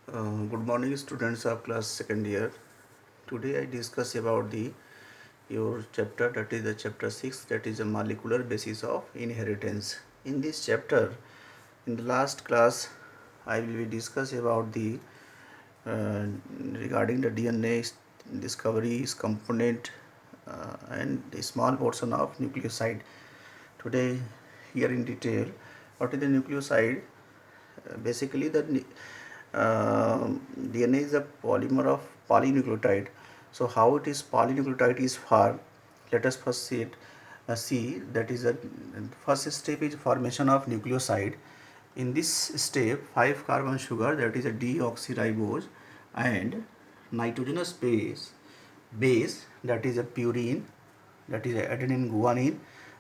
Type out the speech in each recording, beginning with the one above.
Good morning, students of class second year. Today I discuss about the your chapter, that is the chapter 6, that is the molecular basis of inheritance. In this chapter, in the last class, I will be discuss about the regarding the DNA discoveries component and the small portion of nucleoside. Today, here in detail, what is the nucleoside? Basically, the DNA is a polymer of polynucleotide. So how it is polynucleotide is formed? Let us first see it. See that is the first step is formation of nucleoside. In this step, 5 carbon sugar, that is a deoxyribose, and nitrogenous base, that is a purine, that is a adenine guanine,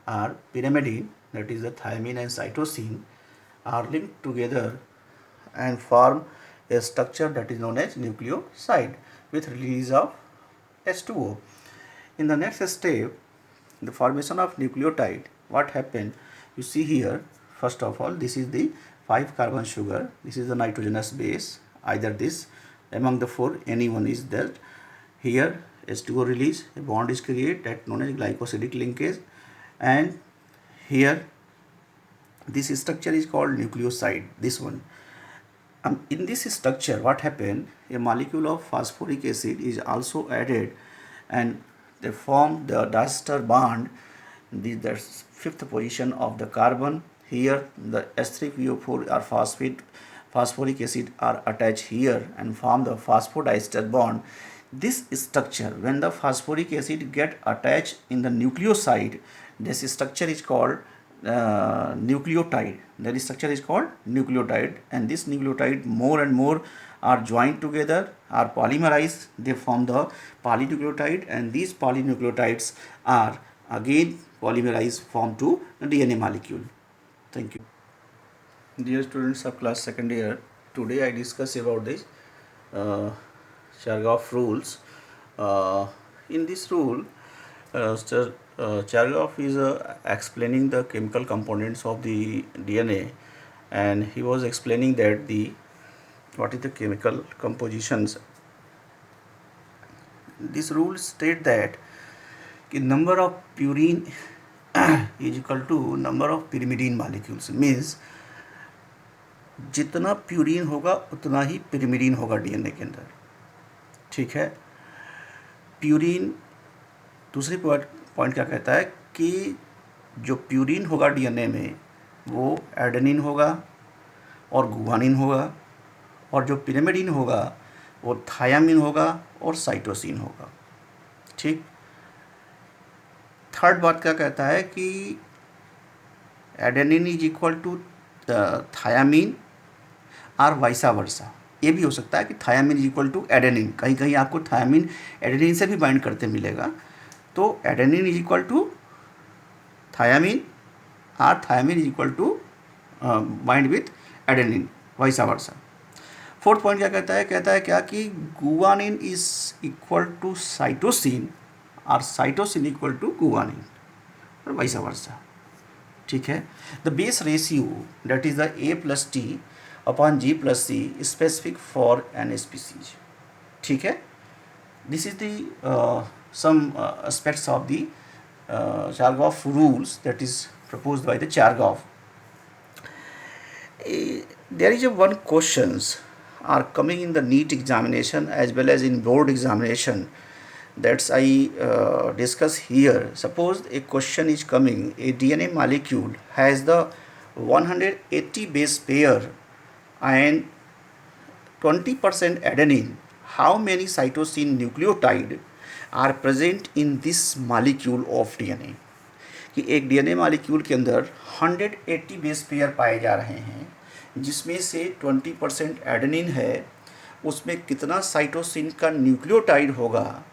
or pyrimidine, that is the thymine and cytosine, are linked together and form a structure that is known as nucleoside with release of H2O. In the next step, the formation of nucleotide, what happened? You see here, first of all, this is the 5 carbon sugar, this is the nitrogenous base, either this, among the four any one is there. Here H2O release, a bond is created that known as glycosidic linkage, and here this structure is called nucleoside, this one. In this structure, what happened? A molecule of phosphoric acid is also added, and they form the diester bond. The fifth position of the carbon. Here, the H3PO4 or phosphoric acid are attached here and form the phosphodiester bond. This structure, when the phosphoric acid get attached in the nucleoside, this structure is called nucleotide. That structure is called nucleotide, and this nucleotide more and more are joined together, are polymerized, they form the polynucleotide, and these polynucleotides are again polymerized form to DNA molecule. Thank you. Dear students of class second year, today I discuss about this uh, Chargaff rules. In this rule, Chargaff is explaining the chemical components of the DNA, and he was explaining that what is the chemical compositions. This rule state that the number of purine is equal to number of pyrimidine molecules, means जितना purine होगा उतना ही pyrimidine होगा DNA के अंदर. ठीक है. Purine, दूसरी point क्या कहता है कि जो प्यूरिन होगा डीएनए में वो एडेनिन होगा और गुआनिन होगा, और जो pyrimidine होगा वो थायामिन होगा और साइटोसिन होगा. ठीक. थर्ड बात क्या कहता है कि adenine is equal to thymine और वाइसा वर्सा. ये भी हो सकता है कि thymine is equal to adenine, कहीं कहीं आपको थायामिन एडेनिन से भी बाइंड करते मिलेगा. तो adenine is equal to thymine और thymine is equal to bind with adenine, vice versa. Fourth point क्या कहता है? कहता है क्या कि guanine is equal to cytosine और साइटोसिन इक्वल टू गुआनिन और वाइसा वर्सा. ठीक है. The base ratio that is the A plus T upon G plus C specific for an species. ठीक है. This is the some aspects of the Chargaff rules that is proposed by the Chargaff. There is one questions are coming in the NEET examination as well as in board examination. That's I discuss here. Suppose a question is coming, a DNA molecule has the 180 base pair and 20% adenine. How many cytosine nucleotide are present in this molecule of DNA? कि एक DNA molecule के अंदर 180 base pair पाए जा रहे हैं, जिसमें से 20% एडेनिन है. उसमें कितना साइटोसिन का न्यूक्लियोटाइड होगा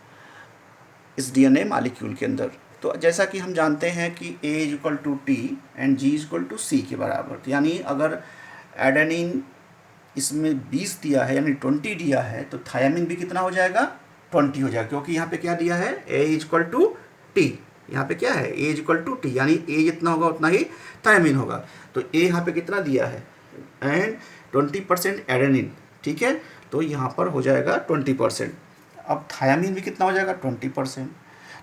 इस डीएनए मालिक्यूल के अंदर? तो जैसा कि हम जानते हैं कि A is equal to T and G is equal to C के बराबर. यानी अगर एडेनिन इसमें 20 दिया है यानी 20 दिया है, तो थायामिन भी कितना हो जाएगा? 20 हो जाएगा, क्योंकि यहाँ पे क्या दिया है? A is equal to T. यहाँ पे क्या है? A is equal to T, यानी A जितना होगा उतना ही थायामिन होगा. तो A यहाँ पे कितना दिया है? एंड 20% एडेनिन, ठीक है, तो यहाँ पर हो जाएगा 20%। अब थायामीन भी कितना हो जाएगा 20%।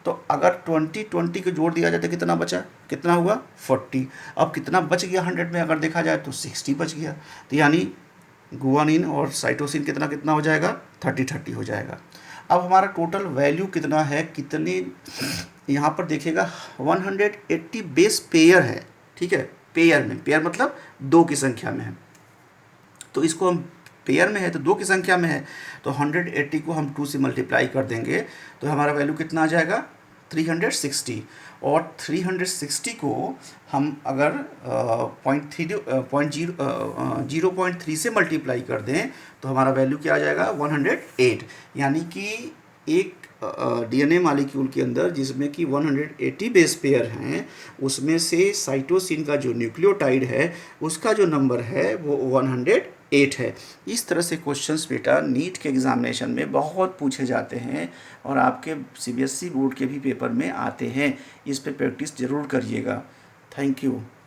तो अगर 20 को जोड़ दिया जाए तो कितना बचा, कितना हुआ 40। अब कितना बच गया 100 में अगर देखा जाए तो 60 बच गया। तो यानी गुआनिन और साइटोसिन कितना कितना हो जाएगा 30-30 हो जाएगा। अब हमारा टोटल वैल्यू कितना है, कितने यहाँ पर देखिएगा 180 बेस पेयर है, ठीक है, पेयर में, पेयर मतलब 2 की संख्या में है, तो इसको हम पेयर में है तो 2 की संख्या में है, तो 180 को हम 2 से मल्टीप्लाई कर देंगे तो हमारा वैल्यू कितना आ जाएगा 360। और 360 को हम अगर 0.3 से मल्टीप्लाई कर दें तो हमारा वैल्यू क्या आ जाएगा 108। यानी कि एक डीएनए मॉलिक्यूल के अंदर जिसमें कि 180 बेस पेयर हैं, उसमें से साइटोसिन का जो न्यूक्लियोटाइड है उसका जो नंबर है वो 108 है। इस तरह से क्वेश्चंस बेटा नीट के एग्ज़ामिनेशन में बहुत पूछे जाते हैं और आपके सीबीएसई बोर्ड के भी पेपर में आते हैं। इस पे प्रैक्टिस ज़रूर करिएगा। Thank you.